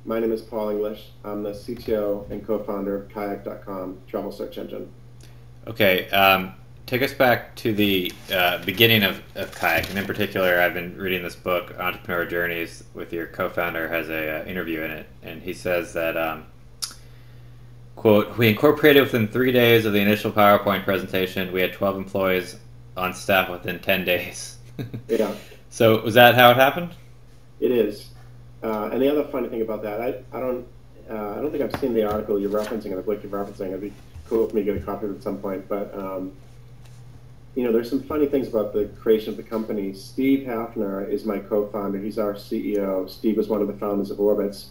My name is Paul English. I'm the CTO and co-founder of Kayak.com, travel search engine. Okay, take us back to the beginning of Kayak, and in particular, I've been reading this book, Entrepreneur Journeys, with your co-founder has a interview in it, and he says that quote, "We incorporated within 3 days of the initial PowerPoint presentation. We had 12 employees on staff within 10 days." Yeah, So was that how it happened? it is. And the other funny thing about that, I don't think I've seen the article you're referencing or the book you're referencing. It'd be cool for me to get a copy of it at some point. But there's some funny things about the creation of the company. Steve Hafner is my co-founder. He's our CEO. Steve was one of the founders of Orbitz,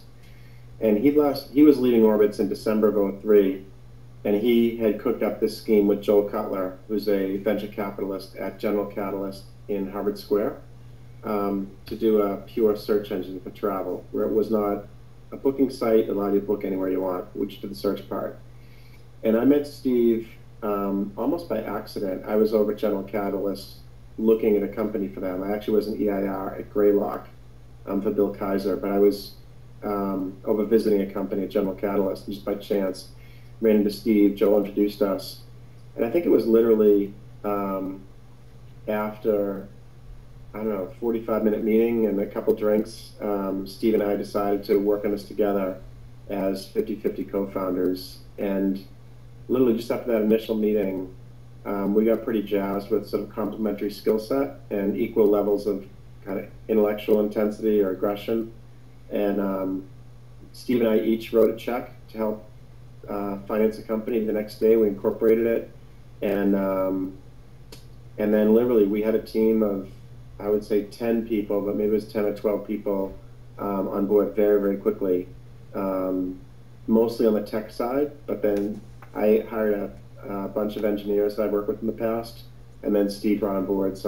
and he was leaving Orbitz in December of '03, and he had cooked up this scheme with Joel Cutler, who's a venture capitalist at General Catalyst in Harvard Square, to do a pure search engine for travel, where it was not a booking site, allowed you to book anywhere you want, which did the search part. And I met Steve almost by accident. I was over at General Catalyst looking at a company for them. I actually was an EIR at Greylock for Bill Kaiser, but I was over visiting a company at General Catalyst, and just by chance ran into Steve. Joel introduced us, and I think it was literally after, I don't know, 45-minute meeting and a couple drinks, Steve and I decided to work on this together as 50-50 co-founders. And literally just after that initial meeting, we got pretty jazzed with sort of complementary skill set and equal levels of kind of intellectual intensity or aggression. And Steve and I each wrote a check to help finance the company. The next day we incorporated it. And then literally we had a team of, I would say 10 people, but maybe it was 10 or 12 people on board very, very quickly, mostly on the tech side. But then I hired a bunch of engineers that I've worked with in the past, and then Steve brought on board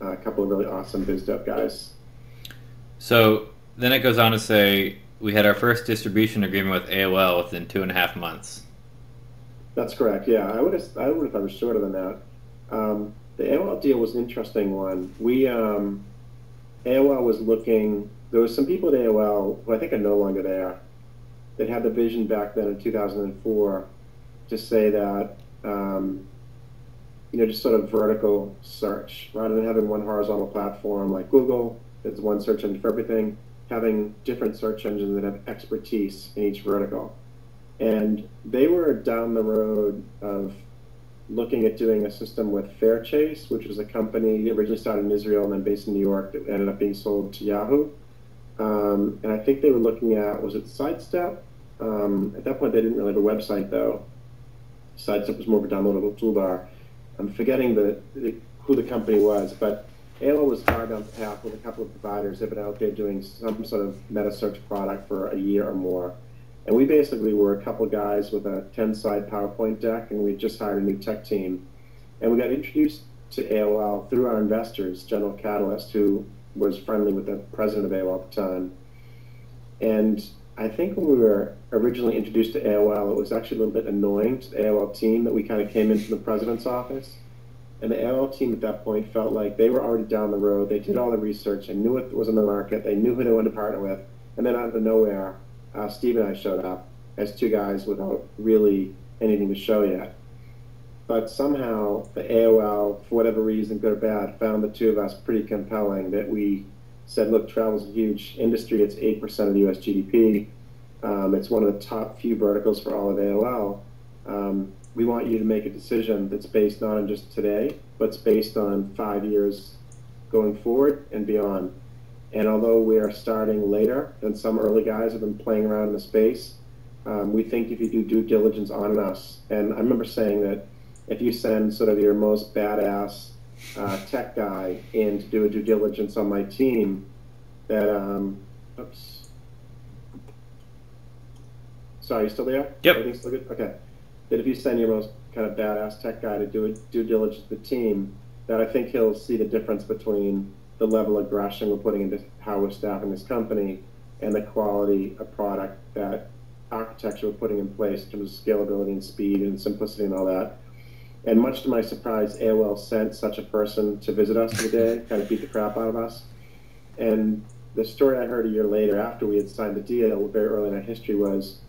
a couple of really awesome biz dev guys. So then it goes on to say we had our first distribution agreement with AOL within 2.5 months. That's correct. Yeah, I would have thought it was shorter than that. The AOL deal was an interesting one. AOL was looking. There was some people at AOL who I think are no longer there that had the vision back then in 2004 to say that just sort of vertical search rather than having one horizontal platform like Google. There's one search engine for everything. Having different search engines that have expertise in each vertical, and they were down the road of looking at doing a system with Fairchase, which was a company that originally started in Israel and then based in New York that ended up being sold to Yahoo. And I think they were looking at, was it Sidestep? At that point, they didn't really have a website, though. Sidestep was more of a downloadable toolbar. I'm forgetting who the company was, but AOL was far down the path with a couple of providers. They've been out there doing some sort of meta search product for a year or more. And we basically were a couple guys with a 10-slide PowerPoint deck, and we just hired a new tech team. And we got introduced to AOL through our investors, General Catalyst, who was friendly with the president of AOL at the time. And I think when we were originally introduced to AOL, it was actually a little bit annoying to the AOL team that we kind of came into the president's office. And the AOL team at that point felt like they were already down the road. They did all the research and knew what was in the market. They knew who they wanted to partner with. And then out of nowhere, Steve and I showed up as two guys without really anything to show yet. But somehow the AOL, for whatever reason, good or bad, found the two of us pretty compelling that we said, look, travel's a huge industry. It's 8% of the US GDP. It's one of the top few verticals for all of AOL. We want you to make a decision that's based not on just today, but it's based on 5 years going forward and beyond. And although we are starting later than some early guys have been playing around in the space, we think if you do due diligence on us, and I remember saying that if you send sort of your most badass tech guy in to do a due diligence on my team, that, oops. Sorry, you still there? Yep. Everything's still good? Okay. That if you send your most kind of badass tech guy to do a due diligence with the team, that I think he'll see the difference between the level of aggression we're putting into how we're staffing this company and the quality of product, that architecture we're putting in place in terms of scalability and speed and simplicity and all that. And much to my surprise, AOL sent such a person to visit us for the day, kind of beat the crap out of us. And the story I heard a year later after we had signed the deal, very early in our history, was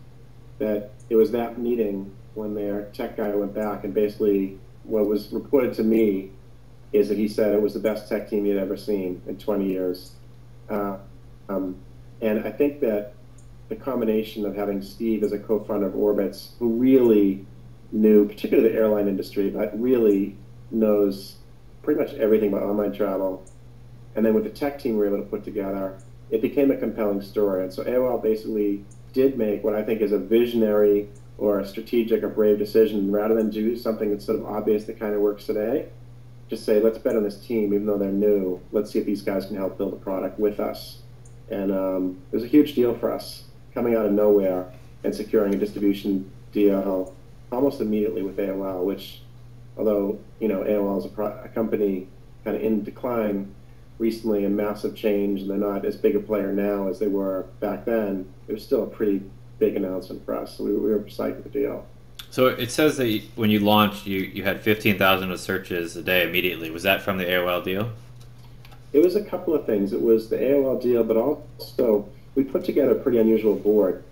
that it was that meeting when their tech guy went back, and basically what was reported to me is that he said it was the best tech team he'd ever seen in 20 years. Uh, and I think that the combination of having Steve as a co-founder of Orbitz, who really knew, particularly the airline industry, but really knows pretty much everything about online travel, and then with the tech team we were able to put together, it became a compelling story. And so AOL basically did make what I think is a visionary or a strategic or brave decision. Rather than do something that's sort of obvious that kind of works today, just say, let's bet on this team, even though they're new. Let's see if these guys can help build a product with us. And it was a huge deal for us, coming out of nowhere and securing a distribution deal almost immediately with AOL, which, although AOL is a company kind of in decline recently, a massive change, and they're not as big a player now as they were back then, it was still a pretty big announcement for us. So we were psyched with the deal. So it says that when you launched, you had 15,000 searches a day immediately. Was that from the AOL deal? It was a couple of things. It was the AOL deal, but also we put together a pretty unusual board.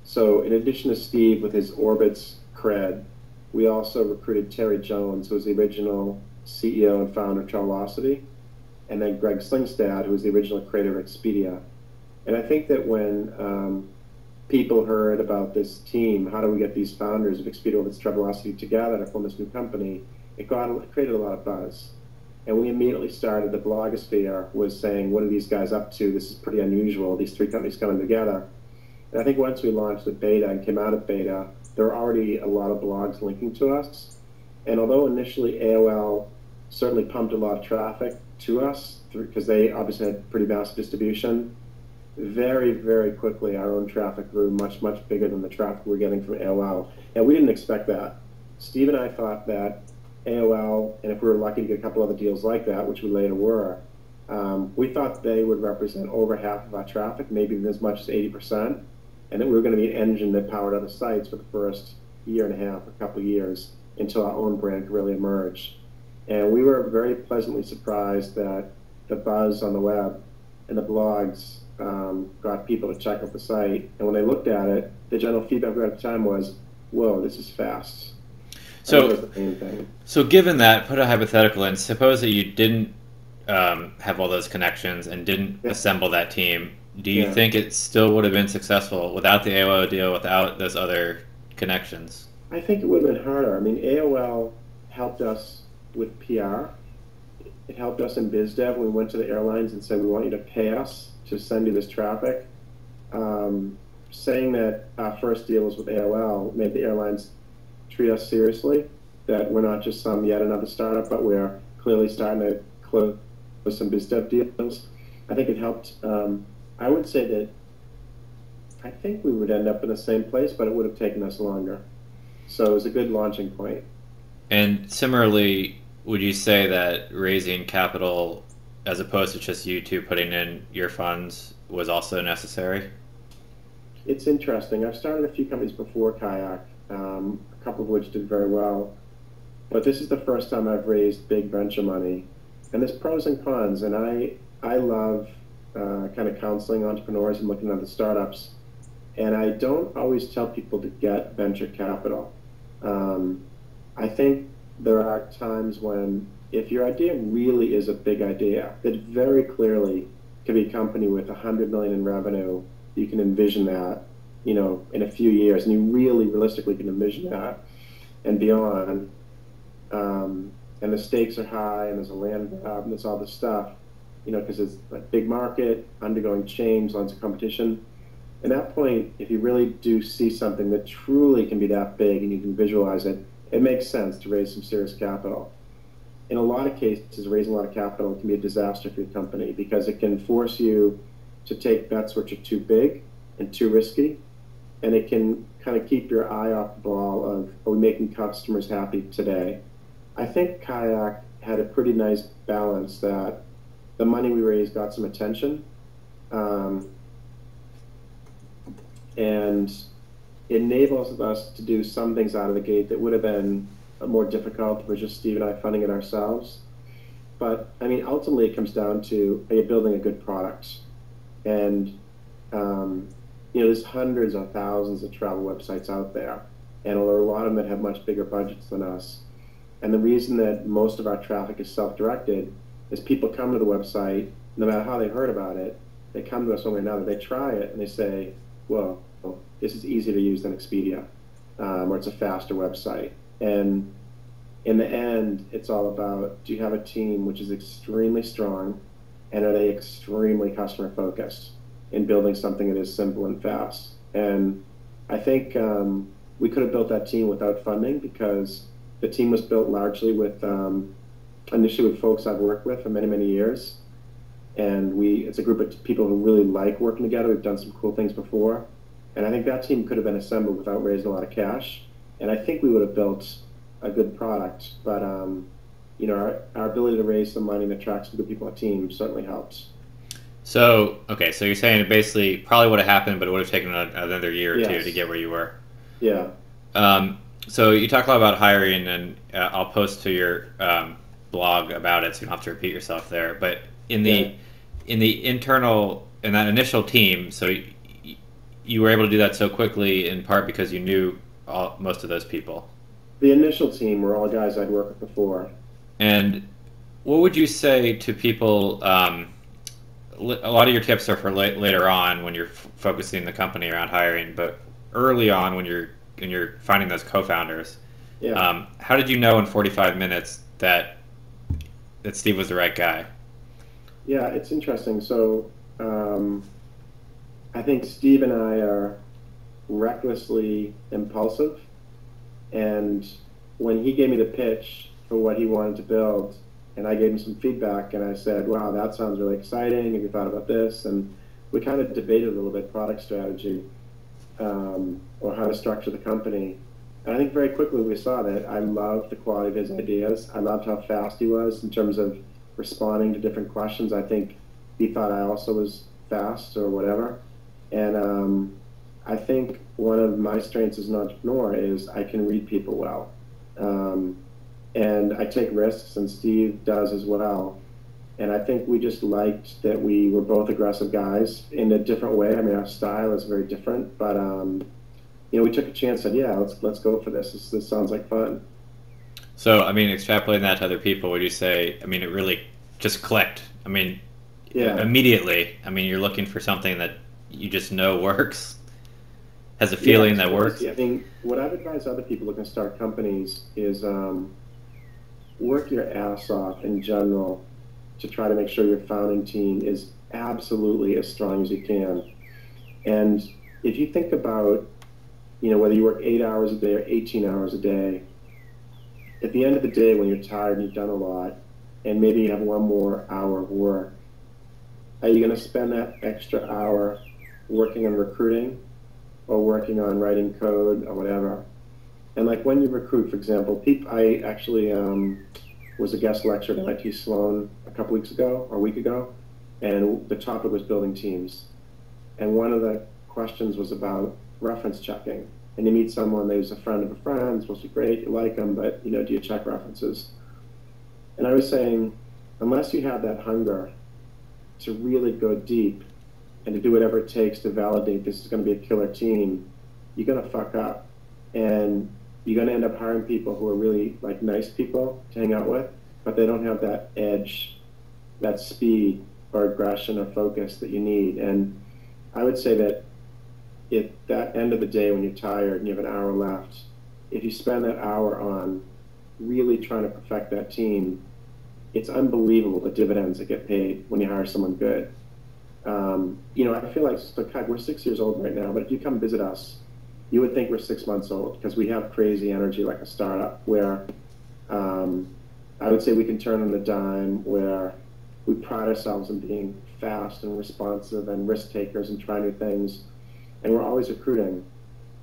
So in addition to Steve with his Orbitz cred, we also recruited Terry Jones, who was the original CEO and founder of Travelocity, and then Greg Slingstad, who was the original creator of Expedia. And I think that when people heard about this team, how do we get these founders of Expedia, Orbitz, Travelocity together to form this new company, it created a lot of buzz. And we immediately started, the blogosphere was saying, what are these guys up to? This is pretty unusual, these three companies coming together. And I think once we launched the beta and came out of beta, there were already a lot of blogs linking to us. And although initially AOL certainly pumped a lot of traffic to us, because they obviously had pretty massive distribution, very, very quickly our own traffic grew much, much bigger than the traffic we're getting from AOL. And we didn't expect that. Steve and I thought that AOL, and if we were lucky to get a couple other deals like that, which we later were, we thought they would represent over half of our traffic, maybe as much as 80%, and that we were going to be an engine that powered other sites for the first year and a half, a couple of years, until our own brand could really emerge. And we were very pleasantly surprised that the buzz on the web and the blogs got people to check out the site. And when they looked at it, the general feedback we got at the time was, whoa, this is fast. So given that, put a hypothetical in. Suppose that you didn't have all those connections and didn't assemble that team. Do you think it still would have been successful without the AOL deal, without those other connections? I think it would have been harder. I mean, AOL helped us with PR. It helped us in biz dev. We went to the airlines and said, we want you to pay us to send you this traffic. Saying that our first deal was with AOL made the airlines treat us seriously, that we're not just yet another startup, but we're clearly starting to close some biz dev deals. I think it helped. I would say that I think we would end up in the same place, but it would have taken us longer. So it was a good launching point. And similarly, would you say that raising capital, as opposed to just you two putting in your funds, was also necessary? It's interesting. I've started a few companies before Kayak, a couple of which did very well. But this is the first time I've raised big venture money. And there's pros and cons. And I love kind of counseling entrepreneurs and looking at the startups. And I don't always tell people to get venture capital. I think there are times when, if your idea really is a big idea, that very clearly could be a company with 100 million in revenue, you can envision that, in a few years, and you really realistically can envision that and beyond. And the stakes are high, and there's a land grab, and there's all this stuff, because it's a big market, undergoing change, lots of competition. At that point, if you really do see something that truly can be that big and you can visualize it, it makes sense to raise some serious capital. In a lot of cases, raising a lot of capital can be a disaster for your company because it can force you to take bets which are too big and too risky, and it can kind of keep your eye off the ball of, are we making customers happy today? I think Kayak had a pretty nice balance that the money we raised got some attention, and it enables us to do some things out of the gate that would have been more difficult if it was just Steve and I funding it ourselves. But I mean, ultimately, it comes down to, are you building a good product? And there's hundreds of thousands of travel websites out there, and there are a lot of them that have much bigger budgets than us. And the reason that most of our traffic is self-directed is people come to the website, no matter how they heard about it, they come to us one way or another, they try it, and they say, well, this is easier to use than Expedia, or it's a faster website. And in the end, it's all about, do you have a team which is extremely strong, and are they extremely customer focused in building something that is simple and fast? And I think we could have built that team without funding, because the team was built largely with initially with folks I've worked with for many, many years. And it's a group of people who really like working together. We've done some cool things before. And I think that team could have been assembled without raising a lot of cash. And I think we would have built a good product. But our ability to raise some money and attract some good people on the team certainly helps. So, okay, so you're saying it basically probably would have happened, but it would have taken another year or Yes. two to get where you were. Yeah. So you talk a lot about hiring, and I'll post to your blog about it, so you don't have to repeat yourself there. But in that initial team, so you were able to do that so quickly in part because you knew most of those people. The initial team were all guys I'd worked with before. And what would you say to people? A lot of your tips are for later on when you're focusing the company around hiring, but early on when you're finding those co-founders. Yeah. How did you know in 45 minutes that Steve was the right guy? Yeah, it's interesting. So I think Steve and I are recklessly impulsive. And when he gave me the pitch for what he wanted to build, and I gave him some feedback, and I said, wow, that sounds really exciting. Have you thought about this? And we kind of debated a little bit product strategy, or how to structure the company. And I think very quickly we saw that I loved the quality of his ideas. I loved how fast he was in terms of responding to different questions. I think he thought I also was fast or whatever. And I think one of my strengths as an entrepreneur is I can read people well. And I take risks, and Steve does as well. And I think we just liked that we were both aggressive guys in a different way. I mean, our style is very different, but we took a chance and yeah, let's go for this. This sounds like fun. So, I mean, extrapolating that to other people, would you say, I mean, it really just clicked? I mean, yeah. Immediately. I mean, you're looking for something that you just know works, has a feeling that works. I mean, what I've advised other people looking to start companies is work your ass off in general to try to make sure your founding team is absolutely as strong as you can. And if you think about, whether you work 8 hours a day or 18 hours a day, at the end of the day when you're tired and you've done a lot, and maybe you have one more hour of work, are you going to spend that extra hour working on recruiting or working on writing code or whatever? And like when you recruit, for example, I actually was a guest lecturer at MIT Sloan a week ago, and the topic was building teams. And one of the questions was about reference checking. And you meet someone who's a friend of a friend, it's supposed to be great, you like them, but do you check references? And I was saying, unless you have that hunger to really go deep and to do whatever it takes to validate this is going to be a killer team, you're going to fuck up. And you're going to end up hiring people who are really like nice people to hang out with, but they don't have that edge, that speed or aggression or focus that you need. And I would say that at that end of the day when you're tired and you have an hour left, if you spend that hour on really trying to perfect that team, it's unbelievable the dividends that get paid when you hire someone good. I feel like we're 6 years old right now, but if you come visit us, you would think we're 6 months old because we have crazy energy like a startup where I would say we can turn on the dime, where we pride ourselves in being fast and responsive and risk takers and try new things. And we're always recruiting.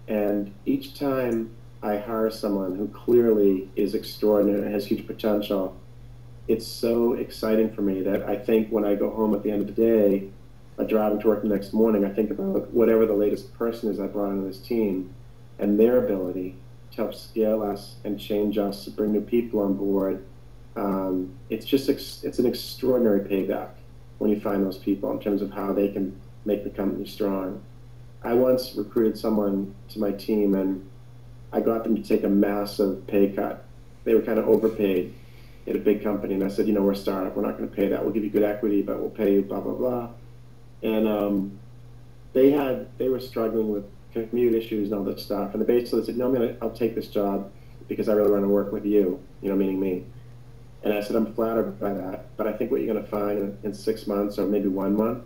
And each time I hire someone who clearly is extraordinary and has huge potential, it's so exciting for me that I think when I go home at the end of the day, driving to work the next morning, I think about whatever the latest person is I brought into this team and their ability to help scale us and change us, to bring new people on board, It's an extraordinary payback when you find those people in terms of how they can make the company strong. I once recruited someone to my team, and I got them to take a massive pay cut. They were kind of overpaid at a big company, and I said, we're a startup, we're not going to pay that. We'll give you good equity, but we'll pay you blah blah blah. And they were struggling with commute issues and all that stuff, and they basically said, no, I'll take this job because I really want to work with you, meaning me. And I said, I'm flattered by that, but I think what you're going to find in 6 months or maybe 1 month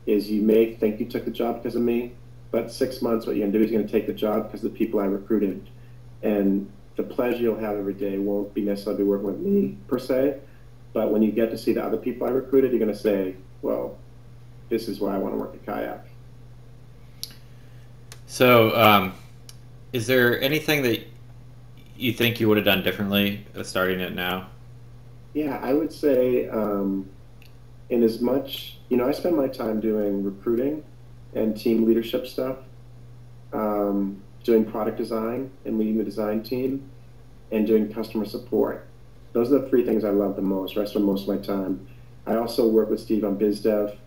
is you may think you took the job because of me, but 6 months what you're going to do is you're going to take the job because of the people I recruited. And the pleasure you'll have every day won't be necessarily working with me per se, but when you get to see the other people I recruited, you're going to say, well, this is why I want to work at Kayak. So is there anything that you think you would have done differently starting it now? Yeah, I would say in as much, I spend my time doing recruiting and team leadership stuff, doing product design and leading the design team, and doing customer support. Those are the three things I love the most, where I spend most of my time. I also work with Steve on biz dev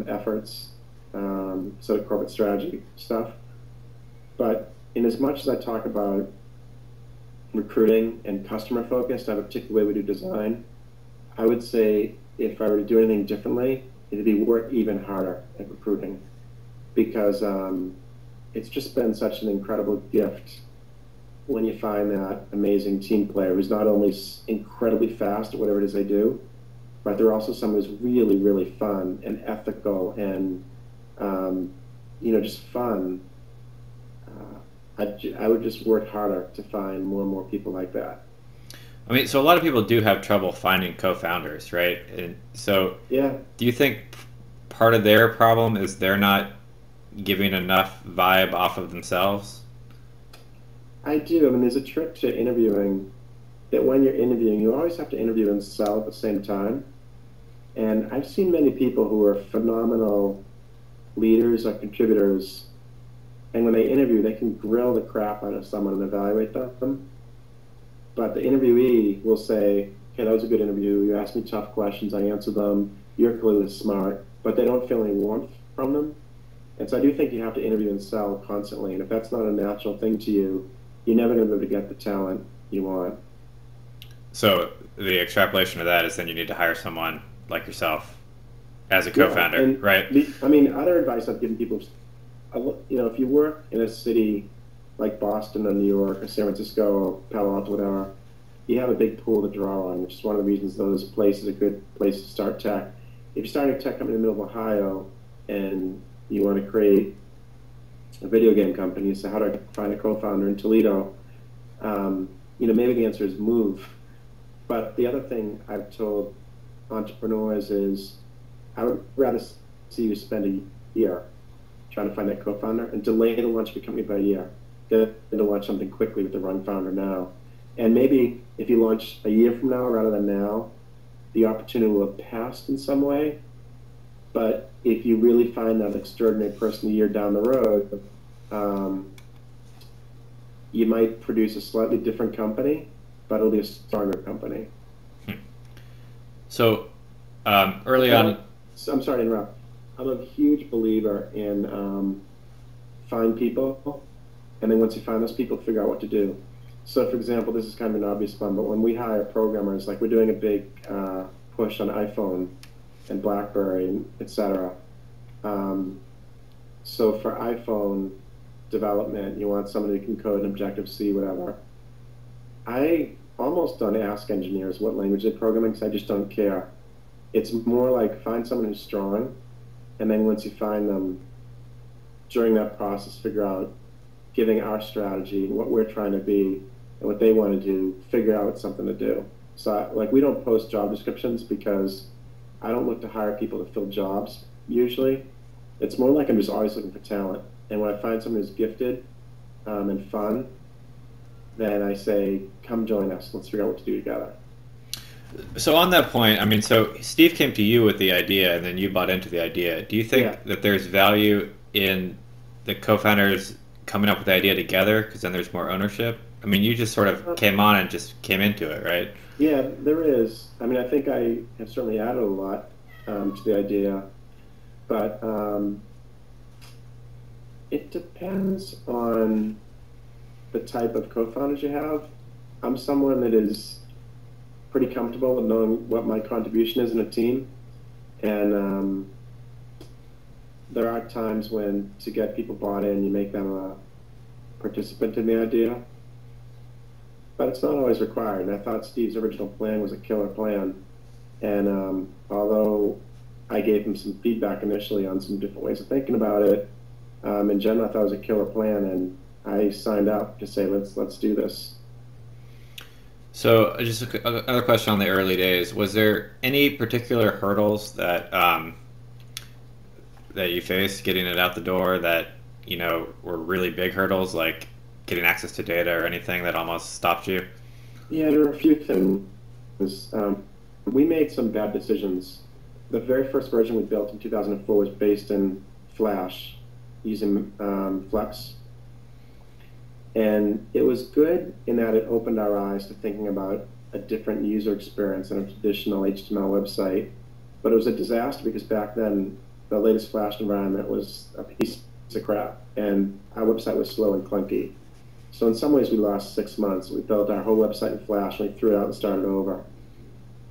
efforts, sort of corporate strategy stuff. But in as much as I talk about recruiting and customer focused, I have a particular way we do design. I would say if I were to do anything differently, it'd be work even harder at recruiting, because it's just been such an incredible gift when you find that amazing team player who's not only incredibly fast at whatever it is they do, but they're also someone who's really, really fun and ethical and, just fun. I would just work harder to find more and more people like that. I mean, so a lot of people do have trouble finding co-founders, right? And so yeah, do you think part of their problem is they're not giving enough vibe off of themselves? I do. I mean, there's a trick to interviewing that when you're interviewing, you always have to interview and sell at the same time. And I've seen many people who are phenomenal leaders or contributors, and when they interview, they can grill the crap out of someone and evaluate them. But the interviewee will say, okay, that was a good interview. You asked me tough questions. I answered them. You're clearly smart. But they don't feel any warmth from them. And so I do think you have to interview and sell constantly. And if that's not a natural thing to you, you're never going to be able to get the talent you want. So the extrapolation of that is then you need to hire someone like yourself as a co-founder, yeah, right? Other advice I've given people, if you work in a city like Boston or New York or San Francisco or Palo Alto, whatever, you have a big pool to draw on, which is one of the reasons those places are a good place to start tech. If you're starting a tech company in the middle of Ohio and you want to create a video game company, so how do I find a co-founder in Toledo? Maybe the answer is move. But the other thing I've told entrepreneurs is I would rather see you spend a year trying to find that co-founder and delay the launch of your company by a year than to launch something quickly with the wrong founder now. And maybe if you launch a year from now rather than now, the opportunity will have passed in some way. But if you really find that extraordinary person a year down the road, you might produce a slightly different company, but it'll be a stronger company. So early on... So I'm sorry to interrupt. I'm a huge believer in find people, and then once you find those people, figure out what to do. So for example, this is kind of an obvious one, but when we hire programmers, like we're doing a big push on iPhone and BlackBerry, etc. So for iPhone development, you want somebody who can code in Objective-C, whatever. I almost don't ask engineers what language they're programming because I just don't care. It's more like find someone who's strong, and then once you find them, during that process, figure out, giving our strategy and what we're trying to be and what they want to do, figure out something to do. So we don't post job descriptions because I don't look to hire people to fill jobs usually. It's more like I'm just always looking for talent. And when I find someone who's gifted and fun, then I say, come join us. Let's figure out what to do together. So on that point, so Steve came to you with the idea and then you bought into the idea. Do you think that there's value in the co-founders coming up with the idea together because then there's more ownership? I mean, you just sort of came on and just came into it, right? Yeah, there is. I mean, I think I have certainly added a lot to the idea, but it depends on the type of co-founders you have. I'm someone that is pretty comfortable with knowing what my contribution is in a team, and there are times when to get people bought in, you make them a participant in the idea, but it's not always required. And I thought Steve's original plan was a killer plan, and although I gave him some feedback initially on some different ways of thinking about it, in general, I thought it was a killer plan, and I signed up to say, let's do this. So, just another question on the early days. Was there any particular hurdles that that you faced getting it out the door that, you know, were really big hurdles, like getting access to data or anything that almost stopped you? Yeah, there are a few things. We made some bad decisions. The very first version we built in 2004 was based in Flash using Flex. And it was good in that it opened our eyes to thinking about a different user experience than a traditional HTML website. But it was a disaster because back then, the latest Flash environment was a piece of crap, and our website was slow and clunky. So in some ways, we lost 6 months. We built our whole website in Flash, and we threw it out and started over.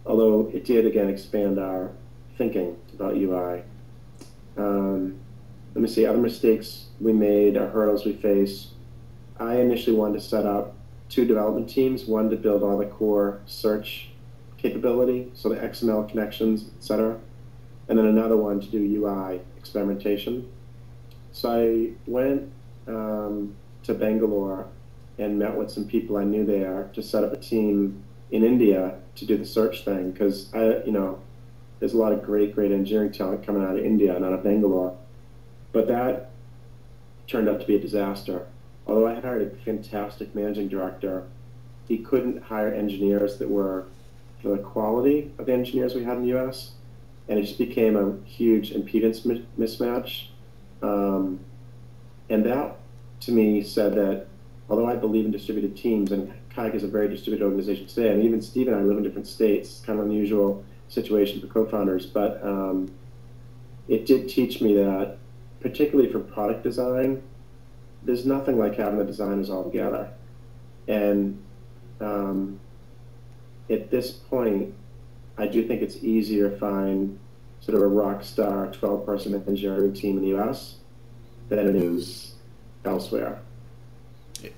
Although it did, again, expand our thinking about UI. Let me see, other mistakes we made, or hurdles we faced. I initially wanted to set up 2 development teams, one to build all the core search capability, so the XML connections, etc., and then another one to do UI experimentation. So I went to Bangalore and met with some people I knew there to set up a team in India to do the search thing, because there's a lot of great engineering talent coming out of India and out of Bangalore. But that turned out to be a disaster. Although I had hired a fantastic managing director, he couldn't hire engineers that were for the quality of the engineers we had in the US, and it just became a huge impedance mismatch. And that, to me, said that although I believe in distributed teams, and Kayak is a very distributed organization today, and even Steve and I live in different states, kind of an unusual situation for co-founders, but it did teach me that, particularly for product design, there's nothing like having the designers all together. And at this point, I do think it's easier to find sort of a rock star 12-person engineering team in the US than it is elsewhere.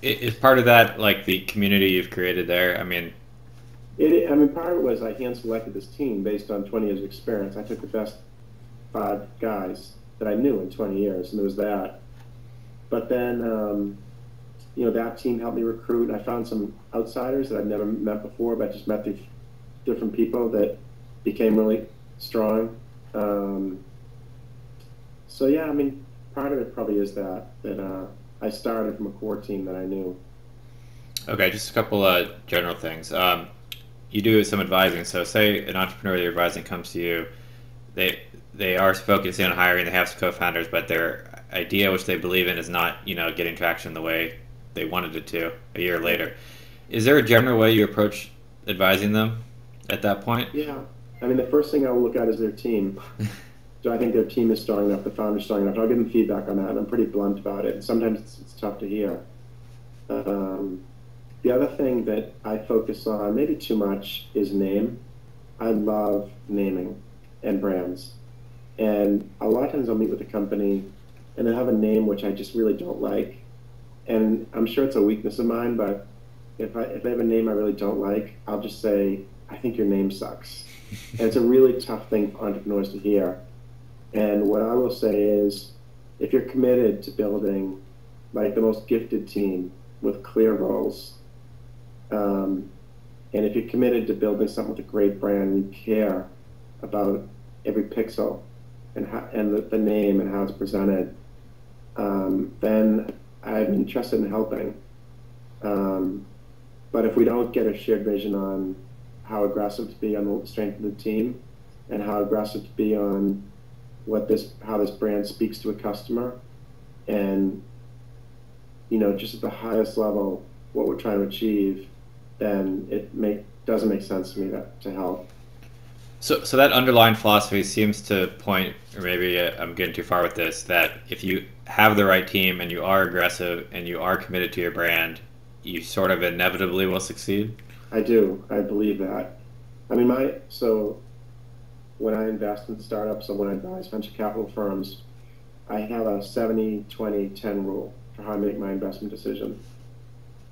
Is part of that like the community you've created there? I mean, part of it was I hand-selected this team based on 20 years of experience. I took the best 5 guys that I knew in 20 years, and there was that. But then, that team helped me recruit. I found some outsiders that I'd never met before, but I just met through different people that became really strong. So yeah, I mean, part of it probably is that I started from a core team that I knew. Okay, just a couple of general things. You do some advising. So say an entrepreneur you're advising comes to you, they are focusing on hiring, they have some co-founders, but their idea, which they believe in, is not, getting traction the way they wanted it to a year later. Is there a general way you approach advising them at that point? Yeah. I mean, the first thing I will look at is their team. Do I think their team is strong enough, the founder's strong enough? I'll give them feedback on that, and I'm pretty blunt about it. And sometimes it's tough to hear. The other thing that I focus on, maybe too much, is name. I love naming and brands. And a lot of times I'll meet with a company and they'll have a name which I just really don't like. And I'm sure it's a weakness of mine, but if they have a name I really don't like, I'll just say, I think your name sucks. And it's a really tough thing for entrepreneurs to hear. And what I will say is, if you're committed to building like the most gifted team with clear roles, and if you're committed to building something with a great brand, and you care about every pixel and the name and how it's presented, then I'm interested in helping. But if we don't get a shared vision on how aggressive to be on the strength of the team and how aggressive to be on how this brand speaks to a customer, and just at the highest level, what we're trying to achieve, then doesn't make sense to me to help. So that underlying philosophy seems to point, or maybe I'm getting too far with this, that if you have the right team and you are aggressive and you are committed to your brand, you sort of inevitably will succeed. I do. I believe that. I mean, so when I invest in startups or when I advise venture capital firms, I have a 70-20-10 rule for how I make my investment decision.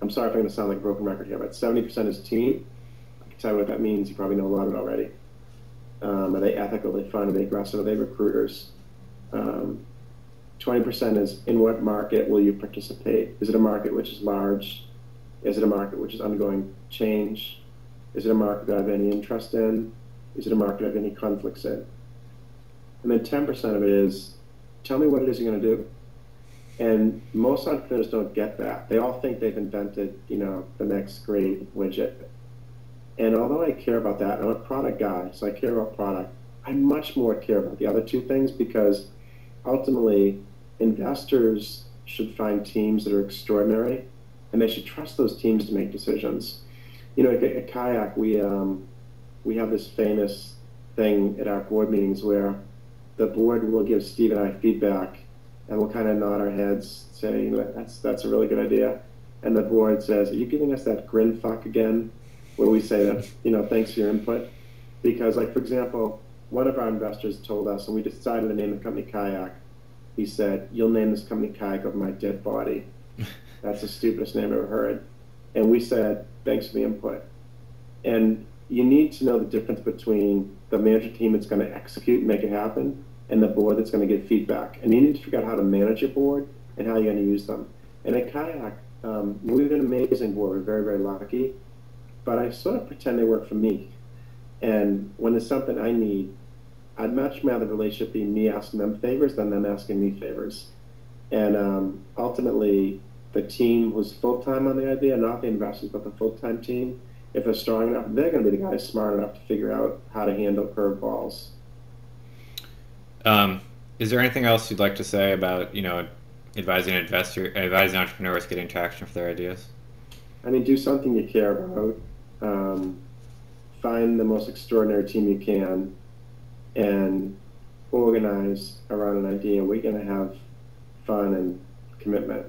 I'm sorry if I'm going to sound like a broken record here, but 70% is team. I can tell you what that means. You probably know a lot of it already. Are they ethical? Are they fun? Are they aggressive? Are they recruiters? 20% is in what market will you participate? Is it a market which is large? Is it a market which is undergoing change? Is it a market that I have any interest in? Is it a market I have any conflicts in? And then 10% of it is, tell me what it is you're going to do. And most entrepreneurs don't get that. They all think they've invented, the next great widget. And although I care about that, I'm a product guy, so I care about product. I much more care about the other two things because ultimately investors should find teams that are extraordinary and they should trust those teams to make decisions. At Kayak, we have this famous thing at our board meetings where the board will give Steve and I feedback and we'll kind of nod our heads, say, that's a really good idea. And the board says, are you giving us that grin fuck again? Where we say that, thanks for your input. Because, like, for example, one of our investors told us, and we decided to name the company Kayak, he said, you'll name this company Kayak of my dead body. That's the stupidest name I've ever heard. And we said, thanks for the input. And you need to know the difference between the management team that's going to execute and make it happen and the board that's going to give feedback. And you need to figure out how to manage your board and how you're going to use them. And at Kayak, we have an amazing board. We're very, very lucky. But I sort of pretend they work for me. And when there's something I need, I'd much rather the relationship be me asking them favors than them asking me favors. And ultimately, the team who's full-time on the idea, not the investors, but the full-time team, if they're strong enough, they're going to be the guys smart enough to figure out how to handle curveballs. Is there anything else you'd like to say about, advising entrepreneurs getting traction for their ideas? I mean, do something you care about. Find the most extraordinary team you can and organize around an idea. We're going to have fun and commitment.